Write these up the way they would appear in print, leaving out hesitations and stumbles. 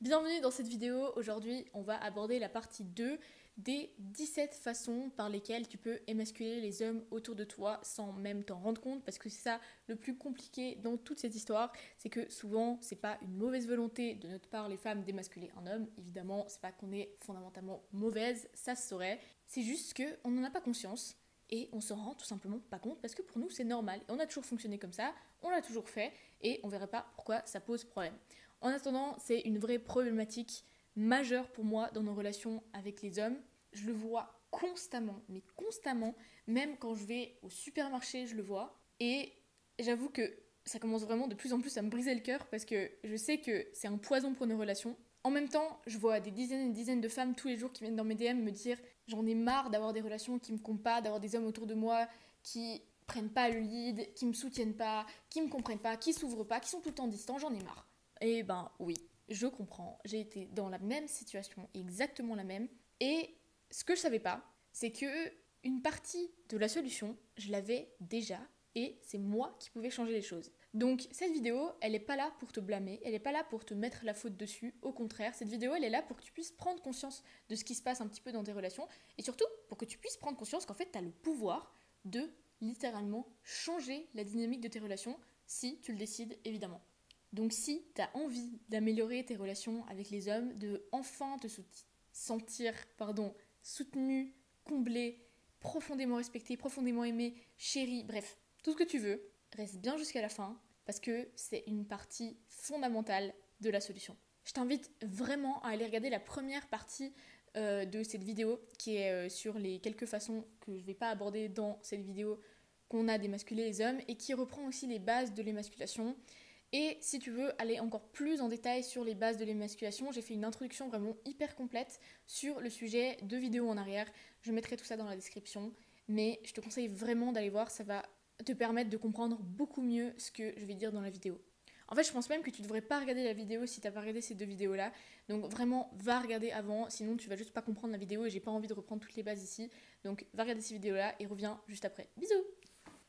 Bienvenue dans cette vidéo. Aujourd'hui, on va aborder la partie 2 des 17 façons par lesquelles tu peux émasculer les hommes autour de toi sans même t'en rendre compte, parce que c'est ça le plus compliqué dans toute cette histoire, c'est que souvent c'est pas une mauvaise volonté de notre part les femmes d'émasculer un homme, évidemment c'est pas qu'on est fondamentalement mauvaise, ça se saurait, c'est juste qu'on n'en a pas conscience et on s'en rend tout simplement pas compte parce que pour nous c'est normal et on a toujours fonctionné comme ça, on l'a toujours fait et on verrait pas pourquoi ça pose problème. En attendant, c'est une vraie problématique majeure pour moi dans nos relations avec les hommes. Je le vois constamment, mais constamment, même quand je vais au supermarché, je le vois. Et j'avoue que ça commence vraiment de plus en plus à me briser le cœur parce que je sais que c'est un poison pour nos relations. En même temps, je vois des dizaines et des dizaines de femmes tous les jours qui viennent dans mes DM me dire j'en ai marre d'avoir des relations qui me comptent pas, d'avoir des hommes autour de moi qui prennent pas le lead, qui me soutiennent pas, qui me comprennent pas, qui s'ouvrent pas, qui sont tout le temps distants, j'en ai marre. Eh ben oui, je comprends. J'ai été dans la même situation, exactement la même. Et ce que je savais pas, c'est que une partie de la solution, je l'avais déjà. Et c'est moi qui pouvais changer les choses. Donc cette vidéo, elle n'est pas là pour te blâmer, elle n'est pas là pour te mettre la faute dessus. Au contraire, cette vidéo, elle est là pour que tu puisses prendre conscience de ce qui se passe un petit peu dans tes relations. Et surtout, pour que tu puisses prendre conscience qu'en fait, tu as le pouvoir de littéralement changer la dynamique de tes relations si tu le décides, évidemment. Donc si tu as envie d'améliorer tes relations avec les hommes, de enfin te sentir soutenu, comblé, profondément respecté, profondément aimé, chéri, bref, tout ce que tu veux, reste bien jusqu'à la fin parce que c'est une partie fondamentale de la solution. Je t'invite vraiment à aller regarder la première partie de cette vidéo qui est sur les quelques façons que je ne vais pas aborder dans cette vidéo qu'on a d'émasculer les hommes et qui reprend aussi les bases de l'émasculation. Et si tu veux aller encore plus en détail sur les bases de l'émasculation, j'ai fait une introduction vraiment hyper complète sur le sujet, 2 vidéos en arrière. Je mettrai tout ça dans la description. Mais je te conseille vraiment d'aller voir, ça va te permettre de comprendre beaucoup mieux ce que je vais dire dans la vidéo. En fait, je pense même que tu devrais pas regarder la vidéo si t'as pas regardé ces 2 vidéos-là. Donc vraiment, va regarder avant, sinon tu vas juste pas comprendre la vidéo et j'ai pas envie de reprendre toutes les bases ici. Donc va regarder ces vidéos-là et reviens juste après. Bisous!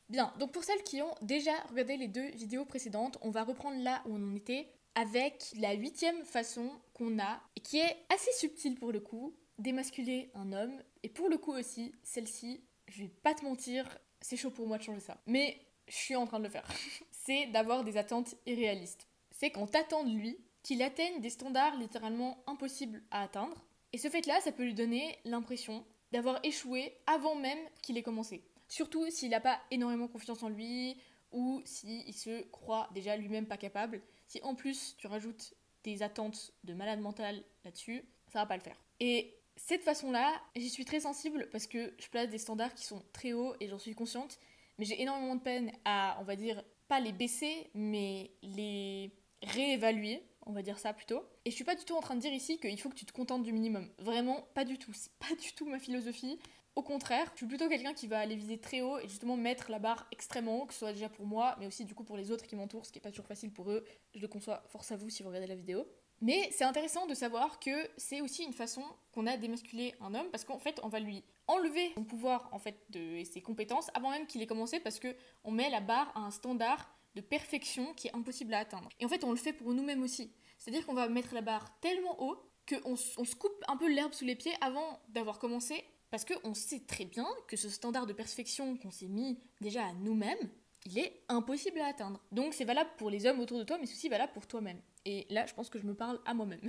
Bien, donc pour celles qui ont déjà regardé les 2 vidéos précédentes, on va reprendre là où on en était avec la 8e façon qu'on a, et qui est assez subtile pour le coup, d'émasculer un homme. Et pour le coup aussi, celle-ci, je vais pas te mentir, c'est chaud pour moi de changer ça. Mais je suis en train de le faire. C'est d'avoir des attentes irréalistes. C'est quand t'attends de lui qu'il atteigne des standards littéralement impossibles à atteindre. Et ce fait-là, ça peut lui donner l'impression d'avoir échoué avant même qu'il ait commencé. Surtout s'il n'a pas énormément confiance en lui ou s'il se croit déjà lui-même pas capable. Si en plus tu rajoutes des attentes de malade mental là-dessus, ça va pas le faire. Et cette façon-là, j'y suis très sensible parce que je place des standards qui sont très hauts et j'en suis consciente, mais j'ai énormément de peine à, on va dire, pas les baisser, mais les réévaluer, on va dire ça plutôt. Et je suis pas du tout en train de dire ici qu'il faut que tu te contentes du minimum. Vraiment, pas du tout. C'est pas du tout ma philosophie. Au contraire, je suis plutôt quelqu'un qui va aller viser très haut et justement mettre la barre extrêmement haut, que ce soit déjà pour moi, mais aussi du coup pour les autres qui m'entourent, ce qui n'est pas toujours facile pour eux. Je le conçois, force à vous si vous regardez la vidéo. Mais c'est intéressant de savoir que c'est aussi une façon qu'on a d'émasculer un homme, parce qu'en fait, on va lui enlever son pouvoir en fait et ses compétences avant même qu'il ait commencé, parce que on met la barre à un standard de perfection qui est impossible à atteindre. Et en fait, on le fait pour nous-mêmes aussi. C'est-à-dire qu'on va mettre la barre tellement haut qu'on se coupe un peu l'herbe sous les pieds avant d'avoir commencé, parce qu'on sait très bien que ce standard de perfection qu'on s'est mis déjà à nous-mêmes, il est impossible à atteindre. Donc c'est valable pour les hommes autour de toi, mais c'est aussi valable pour toi-même. Et là, je pense que je me parle à moi-même.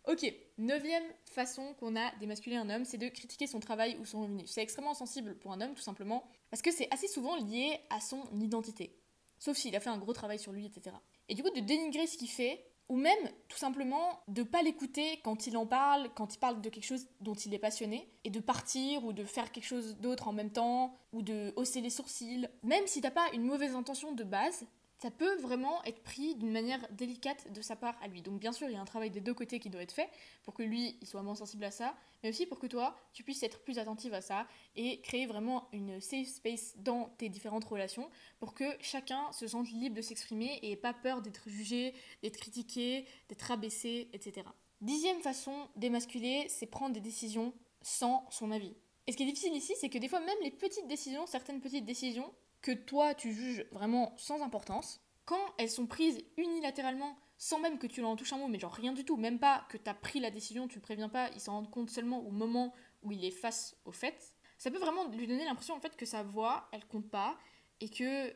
Ok, 9e façon qu'on a d'émasculer un homme, c'est de critiquer son travail ou son revenu. C'est extrêmement sensible pour un homme, tout simplement, parce que c'est assez souvent lié à son identité. Sauf s'il a fait un gros travail sur lui, etc. Et du coup, de dénigrer ce qu'il fait, ou même, tout simplement, de pas l'écouter quand il en parle, quand il parle de quelque chose dont il est passionné, et de partir ou de faire quelque chose d'autre en même temps, ou de hausser les sourcils. Même si t'as pas une mauvaise intention de base, ça peut vraiment être pris d'une manière délicate de sa part à lui. Donc bien sûr, il y a un travail des 2 côtés qui doit être fait pour que lui, il soit moins sensible à ça, mais aussi pour que toi, tu puisses être plus attentive à ça et créer vraiment une safe space dans tes différentes relations pour que chacun se sente libre de s'exprimer et ait pas peur d'être jugé, d'être critiqué, d'être rabaissé, etc. 10e façon d'émasculer, c'est prendre des décisions sans son avis. Et ce qui est difficile ici, c'est que des fois, même les petites décisions, certaines petites décisions, que toi tu juges vraiment sans importance, quand elles sont prises unilatéralement sans même que tu en touches un mot, mais genre rien du tout, même pas que tu as pris la décision, tu le préviens pas, il s'en rend compte seulement au moment où il est face au fait, ça peut vraiment lui donner l'impression en fait que sa voix, elle compte pas, et que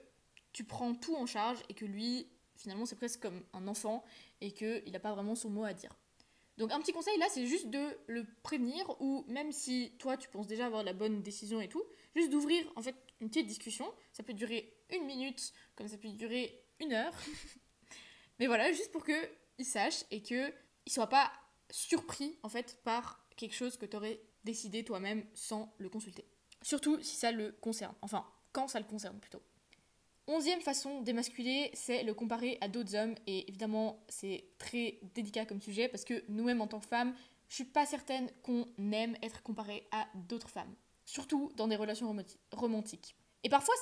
tu prends tout en charge, et que lui, finalement, c'est presque comme un enfant, et qu'il n'a pas vraiment son mot à dire. Donc un petit conseil là, c'est juste de le prévenir, ou même si toi tu penses déjà avoir la bonne décision et tout, juste d'ouvrir en fait une petite discussion. Ça peut durer 1 minute, comme ça peut durer 1 heure. Mais voilà, juste pour qu'il sache et qu'il soit pas surpris en fait par quelque chose que tu aurais décidé toi-même sans le consulter. Surtout si ça le concerne. Enfin, quand ça le concerne plutôt. 11e façon d'émasculer, c'est le comparer à d'autres hommes. Et évidemment, c'est très délicat comme sujet parce que nous-mêmes, en tant que femmes, je suis pas certaine qu'on aime être comparé à d'autres femmes. Surtout dans des relations romantiques. Et parfois,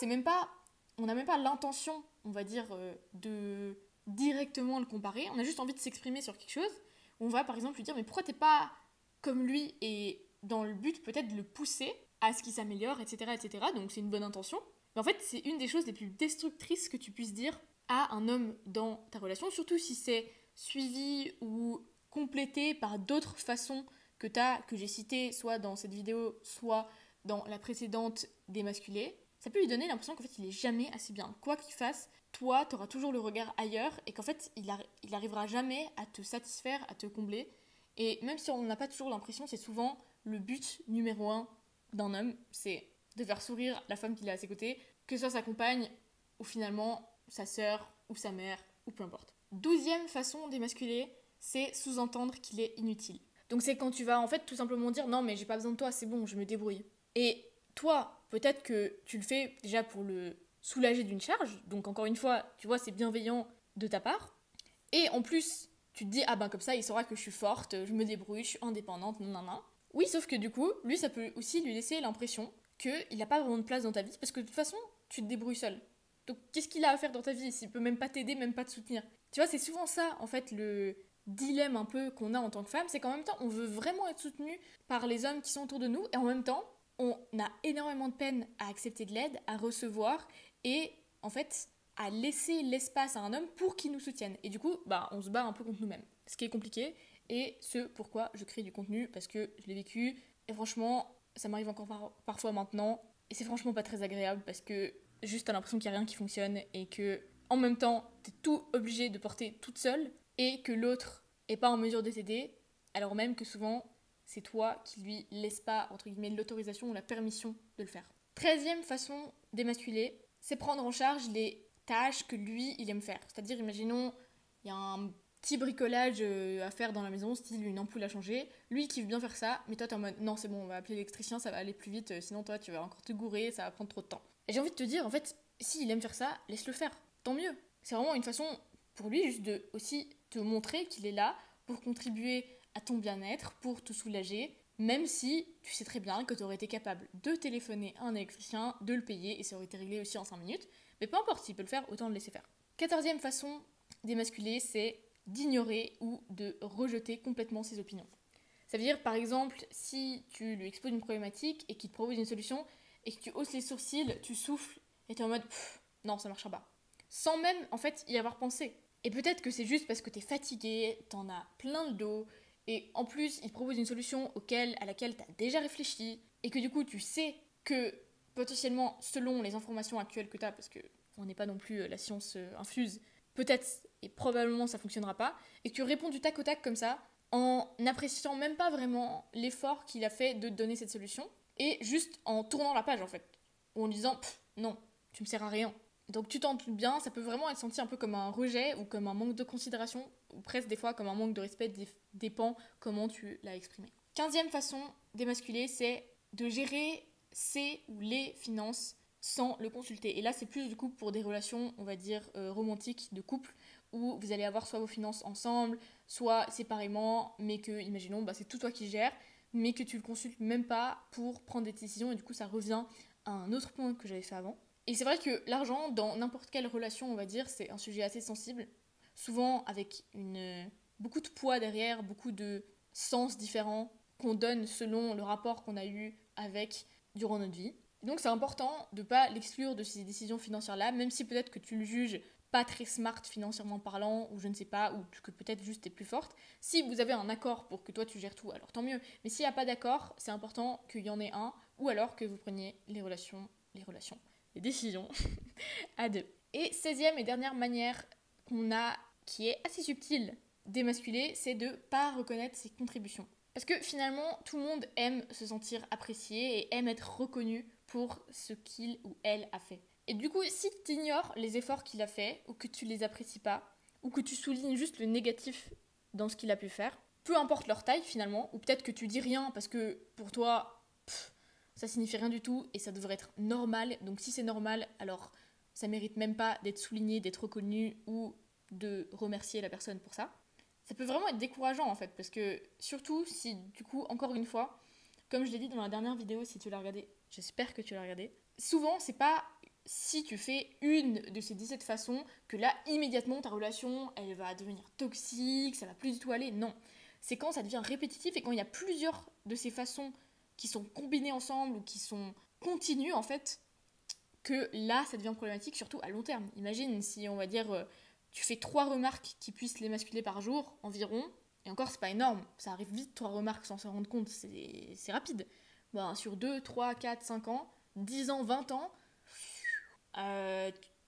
on n'a même pas l'intention, on va dire, de directement le comparer. On a juste envie de s'exprimer sur quelque chose. On va par exemple lui dire, mais pourquoi t'es pas comme lui, et dans le but peut-être de le pousser à ce qu'il s'améliore, etc., etc. Donc c'est une bonne intention. Mais en fait, c'est une des choses les plus destructrices que tu puisses dire à un homme dans ta relation, surtout si c'est suivi ou complété par d'autres façons que j'ai citées, soit dans cette vidéo, soit dans la précédente démasculée. Ça peut lui donner l'impression qu'en fait, il est jamais assez bien. Quoi qu'il fasse, toi, tu auras toujours le regard ailleurs, et qu'en fait, il arrivera jamais à te satisfaire, à te combler. Et même si on n'a pas toujours l'impression, c'est souvent le but numéro 1 d'un homme, c'est de faire sourire la femme qu'il a à ses côtés, que ce soit sa compagne ou finalement sa sœur ou sa mère ou peu importe. 12e façon d'émasculer, c'est sous-entendre qu'il est inutile. Donc c'est quand tu vas en fait tout simplement dire non mais j'ai pas besoin de toi, c'est bon, je me débrouille. Et toi, peut-être que tu le fais déjà pour le soulager d'une charge, donc encore une fois, tu vois, c'est bienveillant de ta part. Et en plus, tu te dis ah ben comme ça il saura que je suis forte, je me débrouille, je suis indépendante, non. Oui, sauf que du coup, lui, ça peut aussi lui laisser l'impression qu'il n'a pas vraiment de place dans ta vie, parce que de toute façon, tu te débrouilles seul. Donc, qu'est-ce qu'il a à faire dans ta vie s'il peut même pas t'aider, même pas te soutenir? Tu vois, c'est souvent ça, en fait, le dilemme un peu qu'on a en tant que femme, c'est qu'en même temps, on veut vraiment être soutenu par les hommes qui sont autour de nous, et en même temps, on a énormément de peine à accepter de l'aide, à recevoir, et en fait, à laisser l'espace à un homme pour qu'il nous soutienne. Et du coup, bah, on se bat un peu contre nous-mêmes. Ce qui est compliqué, et ce pourquoi je crée du contenu, parce que je l'ai vécu, et franchement, ça m'arrive encore parfois maintenant, et c'est franchement pas très agréable, parce que juste t'as l'impression qu'il n'y a rien qui fonctionne, et que en même temps, t'es tout obligé de porter toute seule, et que l'autre est pas en mesure de t'aider, alors même que souvent, c'est toi qui lui laisse pas, entre guillemets, l'autorisation ou la permission de le faire. 13e façon d'émasculer, c'est prendre en charge les tâches que lui, il aime faire. C'est-à-dire, imaginons, il y a un petit bricolage à faire dans la maison, style une ampoule à changer. Lui, il kiffe bien faire ça, mais toi, t'es en mode non, c'est bon, on va appeler l'électricien, ça va aller plus vite, sinon toi, tu vas encore te gourer, ça va prendre trop de temps. Et j'ai envie de te dire, en fait, s'il aime faire ça, laisse-le faire. Tant mieux. C'est vraiment une façon pour lui juste de aussi te montrer qu'il est là pour contribuer à ton bien-être, pour te soulager, même si tu sais très bien que tu aurais été capable de téléphoner à un électricien, de le payer, et ça aurait été réglé aussi en 5 minutes. Mais peu importe, s'il peut le faire, autant le laisser faire. 14e façon d'émasculer, c'est d'ignorer ou de rejeter complètement ses opinions. Ça veut dire, par exemple, si tu lui exposes une problématique et qu'il te propose une solution et que tu hausses les sourcils, tu souffles et tu es en mode non, ça marchera pas. Sans même, en fait, y avoir pensé. Et peut-être que c'est juste parce que t'es fatigué, t'en as plein le dos, et en plus, il te propose une solution à laquelle t'as déjà réfléchi, et que du coup, tu sais que potentiellement, selon les informations actuelles que t'as, parce que on n'est pas non plus la science infuse, peut-être et probablement ça fonctionnera pas, et que tu réponds du tac au tac comme ça, en n'appréciant même pas vraiment l'effort qu'il a fait de te donner cette solution, et juste en tournant la page en fait, ou en disant non, tu me sers à rien. Donc tu t'en doutes bien, ça peut vraiment être senti un peu comme un rejet ou comme un manque de considération, ou presque des fois comme un manque de respect, dépend comment tu l'as exprimé. 15e façon d'émasculer, c'est de gérer ses ou les finances sans le consulter. Et là, c'est plus du coup pour des relations, on va dire, romantiques, de couple, où vous allez avoir soit vos finances ensemble, soit séparément, mais que, imaginons, c'est tout toi qui gères, mais que tu le consultes même pas pour prendre des décisions, et du coup, ça revient à un autre point que j'avais fait avant. Et c'est vrai que l'argent, dans n'importe quelle relation, on va dire, c'est un sujet assez sensible, souvent avec beaucoup de poids derrière, beaucoup de sens différents qu'on donne selon le rapport qu'on a eu avec durant notre vie. Donc c'est important de ne pas l'exclure de ces décisions financières-là, même si peut-être que tu le juges pas très smart financièrement parlant, ou je ne sais pas, ou que peut-être juste t'es plus forte. Si vous avez un accord pour que toi tu gères tout, alors tant mieux. Mais s'il n'y a pas d'accord, c'est important qu'il y en ait un, ou alors que vous preniez les décisions à deux. Et 16e et dernière manière qu'on a, qui est assez subtile d'émasculer, c'est de pas reconnaître ses contributions. Parce que finalement, tout le monde aime se sentir apprécié et aime être reconnu pour ce qu'il ou elle a fait. Et du coup, si tu ignores les efforts qu'il a fait, ou que tu les apprécies pas, ou que tu soulignes juste le négatif dans ce qu'il a pu faire, peu importe leur taille finalement, ou peut-être que tu dis rien parce que pour toi, ça signifie rien du tout et ça devrait être normal. Donc si c'est normal, alors ça mérite même pas d'être souligné, d'être reconnu ou de remercier la personne pour ça. Ça peut vraiment être décourageant en fait, parce que surtout si du coup, encore une fois, comme je l'ai dit dans la dernière vidéo, si tu l'as regardée, j'espère que tu l'as regardée, souvent c'est pas si tu fais une de ces 17 façons que là immédiatement ta relation elle va devenir toxique, ça va plus du tout aller, non. C'est quand ça devient répétitif et quand il y a plusieurs de ces façons qui sont combinées ensemble ou qui sont continues en fait, que là ça devient problématique, surtout à long terme. Imagine si on va dire tu fais 3 remarques qui puissent l'émasculer par jour environ, et encore c'est pas énorme, ça arrive vite 3 remarques sans s'en rendre compte, c'est rapide. Bon, sur 2, 3, 4, 5 ans, 10 ans, 20 ans,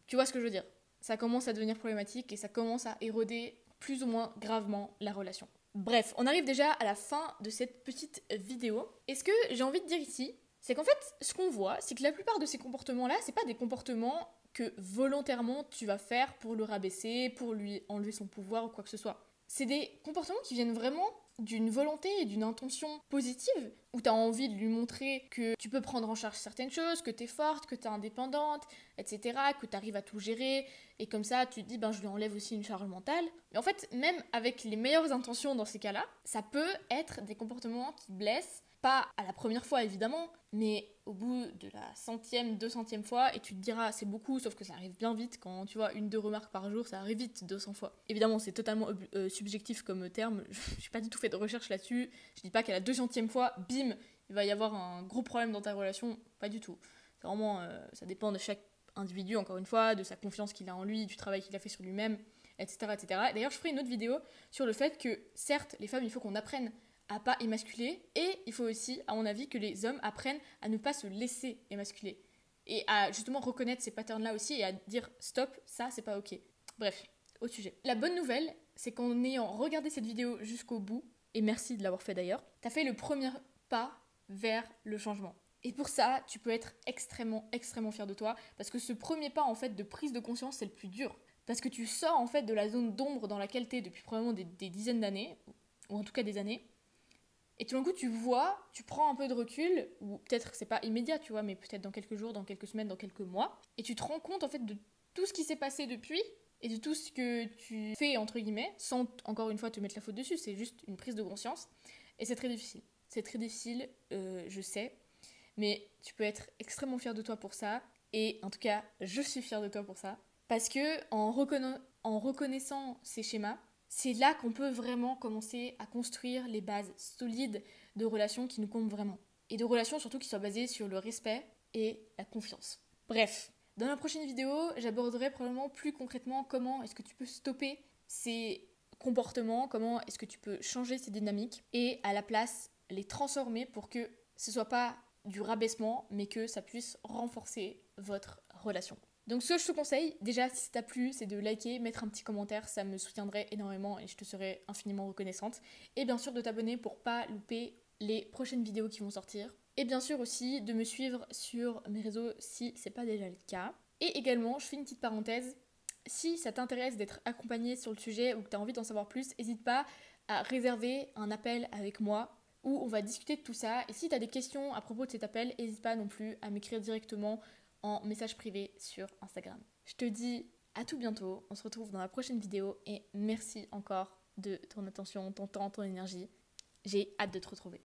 tu vois ce que je veux dire. Ça commence à devenir problématique et ça commence à éroder plus ou moins gravement la relation. Bref, on arrive déjà à la fin de cette petite vidéo. Et ce que j'ai envie de dire ici, c'est qu'en fait, ce qu'on voit, c'est que la plupart de ces comportements-là, c'est pas des comportements que volontairement tu vas faire pour le rabaisser, pour lui enlever son pouvoir ou quoi que ce soit. C'est des comportements qui viennent vraiment d'une volonté et d'une intention positive, où tu as envie de lui montrer que tu peux prendre en charge certaines choses, que tu es forte, que tu es indépendante, etc., que tu arrives à tout gérer, et comme ça tu te dis, ben je lui enlève aussi une charge mentale. Mais en fait, même avec les meilleures intentions dans ces cas-là, ça peut être des comportements qui blessent, pas à la première fois évidemment, mais au bout de la 100e, 200e fois, et tu te diras c'est beaucoup, sauf que ça arrive bien vite, quand tu vois 1-2 remarques par jour, ça arrive vite 200 fois. Évidemment c'est totalement subjectif comme terme, je n'ai pas du tout fait de recherche là-dessus, je dis pas qu'à la 200e fois, bim, il va y avoir un gros problème dans ta relation, pas du tout. C'est vraiment, ça dépend de chaque individu, encore une fois, de sa confiance qu'il a en lui, du travail qu'il a fait sur lui-même, etc. etc. D'ailleurs je ferai une autre vidéo sur le fait que certes les femmes il faut qu'on apprenne à pas émasculer, et il faut aussi, à mon avis, que les hommes apprennent à ne pas se laisser émasculer et à justement reconnaître ces patterns-là aussi et à dire stop, ça c'est pas ok. Bref, au sujet. La bonne nouvelle, c'est qu'en ayant regardé cette vidéo jusqu'au bout, et merci de l'avoir fait d'ailleurs, t'as fait le premier pas vers le changement. Et pour ça, tu peux être extrêmement, extrêmement fier de toi, parce que ce premier pas en fait de prise de conscience, c'est le plus dur. Parce que tu sors en fait de la zone d'ombre dans laquelle t'es depuis probablement des dizaines d'années, ou en tout cas des années. Et tout d'un coup, tu vois, tu prends un peu de recul, ou peut-être que c'est pas immédiat, tu vois, mais peut-être dans quelques jours, dans quelques semaines, dans quelques mois, et tu te rends compte en fait de tout ce qui s'est passé depuis, et de tout ce que tu fais, entre guillemets, sans encore une fois te mettre la faute dessus, c'est juste une prise de conscience, et c'est très difficile. C'est très difficile, je sais, mais tu peux être extrêmement fier de toi pour ça, et en tout cas, je suis fière de toi pour ça, parce que en reconnaissant ces schémas, c'est là qu'on peut vraiment commencer à construire les bases solides de relations qui nous comptent vraiment. Et de relations surtout qui soient basées sur le respect et la confiance. Bref, dans la prochaine vidéo, j'aborderai probablement plus concrètement comment est-ce que tu peux stopper ces comportements, comment est-ce que tu peux changer ces dynamiques et à la place les transformer pour que ce soit pas du rabaissement mais que ça puisse renforcer votre relation. Donc ce que je te conseille, déjà si ça t'a plu, c'est de liker, mettre un petit commentaire, ça me soutiendrait énormément et je te serais infiniment reconnaissante. Et bien sûr de t'abonner pour pas louper les prochaines vidéos qui vont sortir. Et bien sûr aussi de me suivre sur mes réseaux si c'est pas déjà le cas. Et également, je fais une petite parenthèse, si ça t'intéresse d'être accompagné sur le sujet ou que tu as envie d'en savoir plus, n'hésite pas à réserver un appel avec moi où on va discuter de tout ça. Et si tu as des questions à propos de cet appel, n'hésite pas non plus à m'écrire directement en message privé sur Instagram. Je te dis à tout bientôt, on se retrouve dans la prochaine vidéo et merci encore de ton attention, ton temps, ton énergie. J'ai hâte de te retrouver.